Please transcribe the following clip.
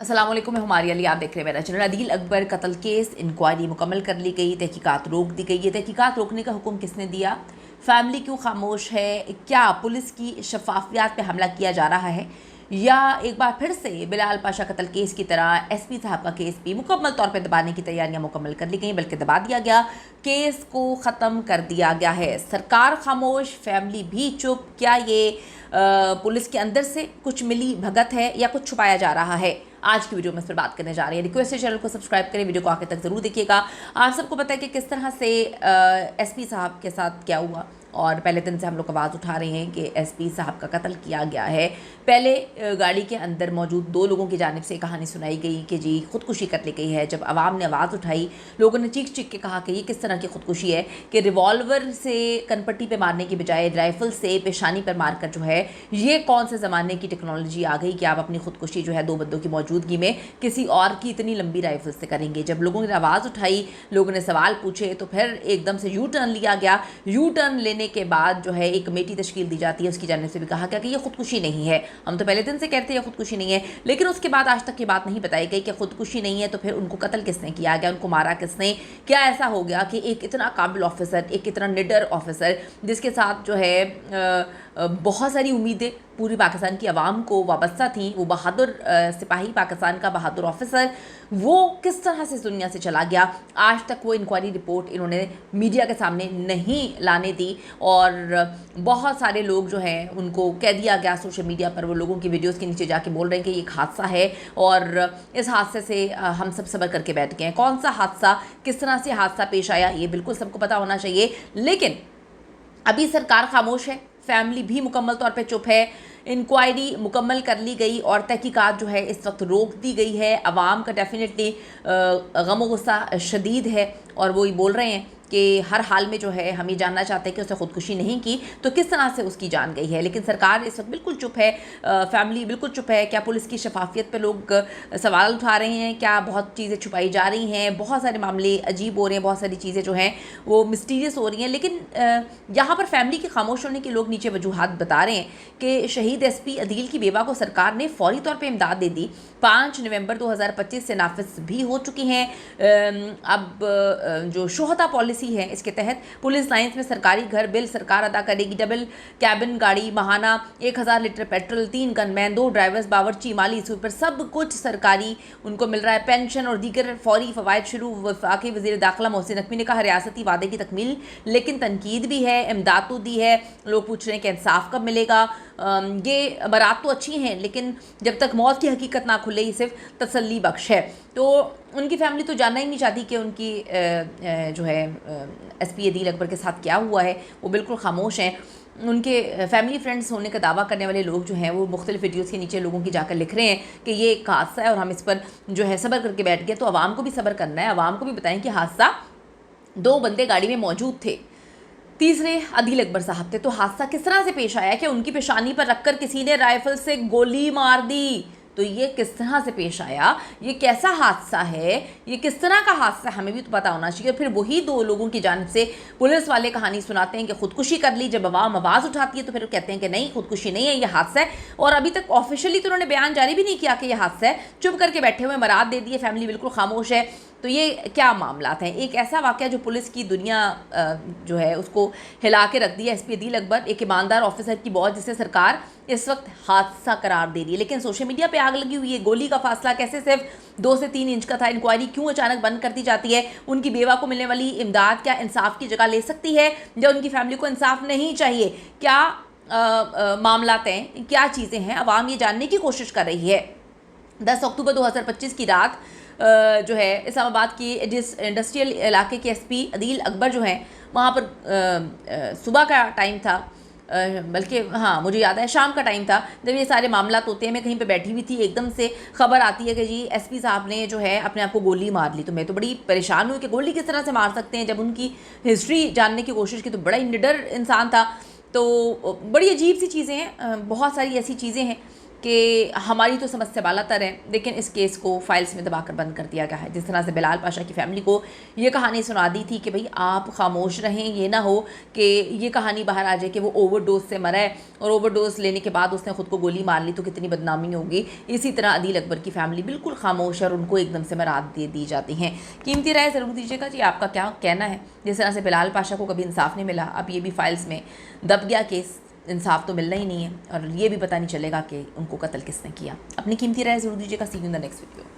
अस्सलाम वालेकुम, मैं हमारी अली, आप देख रहे हैं मेरा चैनल। अदील अकबर कत्ल केस इंक्वायरी मुकम्मल कर ली गई, तहकीकात रोक दी गई है। तहकीकात रोकने का हुक्म किसने दिया? फैमिली क्यों खामोश है? क्या पुलिस की शफाफियत पे हमला किया जा रहा है, या एक बार फिर से बिलाल पाशा कत्ल केस की तरह एसपी साहब का केस भी मुकम्मल तौर पर दबाने की तैयारियां मुकम्मल कर ली गई, बल्कि दबा दिया गया, केस को ख़त्म कर दिया गया है। सरकार खामोश, फैमिली भी चुप। क्या ये पुलिस के अंदर से कुछ मिली भगत है या कुछ छुपाया जा रहा है? आज की वीडियो में इस पर बात करने जा रही है। रिक्वेस्ट है चैनल को सब्सक्राइब करें, वीडियो को आखिर तक जरूर देखिएगा। आप सबको पता है कि किस तरह से एसपी साहब के साथ क्या हुआ, और पहले दिन से हम लोग आवाज़ उठा रहे हैं कि एसपी साहब का कत्ल किया गया है। पहले गाड़ी के अंदर मौजूद दो लोगों की जानिब से कहानी सुनाई गई कि जी खुदकुशी कर ली गई है। जब आवाम ने आवाज़ उठाई, लोगों ने चीख चीख के कहा कि ये किस तरह की खुदकुशी है कि रिवॉल्वर से कनपट्टी पे मारने की बजाय राइफ़ल से पेशानी पर मारकर जो है, ये कौन से ज़माने की टेक्नोलॉजी आ गई कि आप अपनी खुदकुशी जो है दो बंदों की मौजूदगी में किसी और की इतनी लंबी राइफल से करेंगे। जब लोगों ने आवाज़ उठाई, लोगों ने सवाल पूछे, तो फिर एकदम से यू टर्न लिया गया। यू टर्न लेने के बाद जो है एक कमेटी तश्कील दी जाती है, उसकी जानिब से भी कहा गया कि ये खुदकुशी नहीं है। हम तो पहले दिन से कहते हैं ये खुदकुशी नहीं है, लेकिन उसके बाद आज तक ये बात नहीं बताई गई कि खुदकुशी नहीं है तो फिर उनको कत्ल किसने किया गया, उनको मारा किसने। क्या ऐसा हो गया कि एक इतना काबिल ऑफिसर, एक इतना निडर ऑफिसर, जिसके साथ जो है बहुत सारी उम्मीदें पूरी पाकिस्तान की आवाम को वाबस्ता थी, वो बहादुर सिपाही, पाकिस्तान का बहादुर ऑफिसर, वो किस तरह से इस दुनिया से चला गया। आज तक वो इंक्वायरी रिपोर्ट इन्होंने मीडिया के सामने नहीं लाने दी, और बहुत सारे लोग जो हैं उनको कह दिया गया सोशल मीडिया पर, वो लोगों की वीडियोस के नीचे जाके बोल रहे हैं कि ये एक हादसा है, और इस हादसे से हम सब सब्र करके बैठ गए हैं। कौन सा हादसा, किस तरह से हादसा पेश आया, ये बिल्कुल सबको पता होना चाहिए। लेकिन अभी सरकार खामोश है, फैमिली भी मुकम्मल तौर पे चुप है। इंक्वायरी मुकम्मल कर ली गई और तहकीकात जो है इस वक्त रोक दी गई है। आवाम का डेफिनेटली गम गुस्सा शदीद है, और वो ये बोल रहे हैं कि हर हाल में जो है हम ये जानना चाहते हैं कि उसने खुदकुशी नहीं की तो किस तरह से उसकी जान गई है। लेकिन सरकार इस वक्त बिल्कुल चुप है, फैमिली बिल्कुल चुप है। क्या पुलिस की शफाफियत पे लोग सवाल उठा रहे हैं? क्या बहुत चीज़ें छुपाई जा रही हैं? बहुत सारे मामले अजीब हो रहे हैं, बहुत सारी चीज़ें जो हैं वो मिस्टीरियस हो रही हैं। लेकिन यहाँ पर फैमिली के खामोश होने के लोग नीचे वजूहात बता रहे हैं कि शहीद एसपी अदील की बेवा को सरकार ने फौरी तौर पर इमदाद दे दी। 5 नवंबर 2025 से नाफिज भी हो चुकी हैं। अब जो शोहदा पॉलिसी है, इसके तहत पुलिस लाइंस में सरकारी घर बिल सरकार अदा करेगी। डबल कैबिन गाड़ी, महाना 1000 लीटर पेट्रोल, 3 गनमैन, 2 ड्राइवर्स, बावर्ची, माली स्वीपर, सब कुछ सरकारी उनको मिल रहा है। पेंशन और दीगर फौरी फवायद शुरू। वफाकी वज़ीर दाखिला मोहसिन नकवी ने कहा रियासती वादे की तकमील, लेकिन तनकीद भी है, इमदाद तो दी है। लोग पूछ रहे हैं कि इंसाफ कब मिलेगा। ये बारात तो अच्छी हैं, लेकिन जब तक मौत की हकीकत ना खुले ये सिर्फ तसल्ली बख्श है। तो उनकी फैमिली तो जानना ही नहीं चाहती कि उनकी जो है एसपी अदील अकबर के साथ क्या हुआ है। वो बिल्कुल खामोश हैं। उनके फैमिली फ्रेंड्स होने का दावा करने वाले लोग जो हैं वो मुख्तलिफ वीडियोज़ के नीचे लोगों की जाकर लिख रहे हैं कि ये एक हादसा है और हम इस पर जो है सब्र करके बैठ गए। तो आवाम को भी सब्र करना है, आवाम को भी बताएं कि हादसा, 2 बंदे गाड़ी में मौजूद थे, तीसरे अदील अकबर साहब थे। तो हादसा किस तरह से पेश आया कि उनकी पेशानी पर रखकर किसी ने राइफल से गोली मार दी? तो ये किस तरह से पेश आया, ये कैसा हादसा है, ये किस तरह का हादसा, हमें भी तो पता होना चाहिए। फिर वही 2 लोगों की जानिब से पुलिस वाले कहानी सुनाते हैं कि खुदकुशी कर ली। जब आवाम आवाज़ उठाती है तो फिर कहते हैं कि नहीं, खुदकुशी नहीं है, ये हादसा है। और अभी तक ऑफिशियली तो उन्होंने बयान जारी भी नहीं किया कि ये हादसा है, चुप करके बैठे हुए, मराद दे दिए, फैमिली बिल्कुल खामोश है। तो ये क्या मामलात हैं? एक ऐसा वाक़या जो पुलिस की दुनिया जो है उसको हिला के रख दिया। एसपी अदील अकबर एक ईमानदार ऑफिसर की मौत, जिसे सरकार इस वक्त हादसा करार दे रही है। लेकिन सोशल मीडिया पे आग लगी हुई है। गोली का फासला कैसे सिर्फ 2 से 3 इंच का था? इंक्वायरी क्यों अचानक बंद कर दी जाती है? उनकी बेवा को मिलने वाली इमदाद क्या इंसाफ की जगह ले सकती है, या उनकी फैमिली को इंसाफ नहीं चाहिए? क्या मामलात हैं, क्या चीज़ें हैं, आवाम ये जानने की कोशिश कर रही है। 10 अक्टूबर 2025 की रात जो है इस्लामाबाद की जिस इंडस्ट्रियल इलाके के एसपी अदील अकबर जो हैं, वहाँ पर सुबह का टाइम था, बल्कि हाँ मुझे याद है शाम का टाइम था, जब ये सारे मामलात होते हैं। मैं कहीं पे बैठी हुई थी, एकदम से खबर आती है कि जी एसपी साहब ने जो है अपने आप को गोली मार ली। तो मैं तो बड़ी परेशान हुई कि गोली किस तरह से मार सकते हैं। जब उनकी हिस्ट्री जानने की कोशिश की तो बड़ा ही निडर इंसान था। तो बड़ी अजीब सी चीज़ें हैं, बहुत सारी ऐसी चीज़ें हैं कि हमारी तो समझ से बालातर है, लेकिन इस केस को फाइल्स में दबाकर बंद कर दिया गया है। जिस तरह से बिलाल पाशा की फैमिली को ये कहानी सुना दी थी कि भाई आप खामोश रहें, ये ना हो कि ये कहानी बाहर आ जाए कि वो ओवरडोज से मरा है और ओवरडोज लेने के बाद उसने खुद को गोली मार ली तो कितनी बदनामी होगी। इसी तरह अदील अकबर की फैमिली बिल्कुल खामोश है और उनको एकदम से मराद दे दी जाती हैं। कीमती राय ज़रूर दीजिएगा जी, आपका क्या कहना है। जिस तरह से बिलाल पाशा को कभी इंसाफ नहीं मिला, अब ये भी फाइल्स में दब गया केस, इंसाफ तो मिलना ही नहीं है और ये भी पता नहीं चलेगा कि उनको कत्ल किसने किया। अपनी कीमती राय ज़रूर दीजिएगा। See you in the next video.